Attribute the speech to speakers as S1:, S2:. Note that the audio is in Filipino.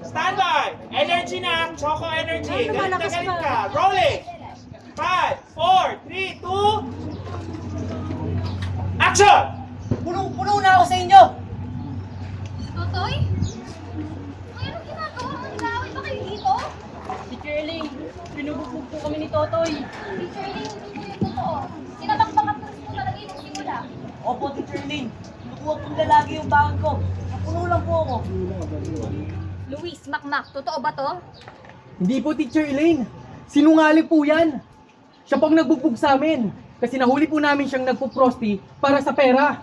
S1: Standby! Energy na! Choco energy!
S2: Ay,
S1: Galit na
S2: lumalakas
S1: galit
S2: pa.
S1: ka! Rolling! 5, 4, 3, 2... Action!
S3: Punong-puno na ako sa inyo!
S4: Totoy? Ay, anong ginagawa mo? Nag-aaway ba kayo dito?
S3: Teacher Elaine, pinubugbog po kami ni Totoy.
S4: Teacher Elaine, hindi ko yung totoo. Sinabak-bakap na po talaga yung simula.
S3: Opo, Teacher Elaine. Kinukuha pong lalaki yung baon ko. Napuno lang po ako.
S4: Luis, Makmak, totoo ba to?
S5: Hindi po, Teacher Elaine. Sinungaling po yan. Siya pong nagbugbog sa amin. Kasi nahuli po namin siyang nagpo-prosty para sa pera.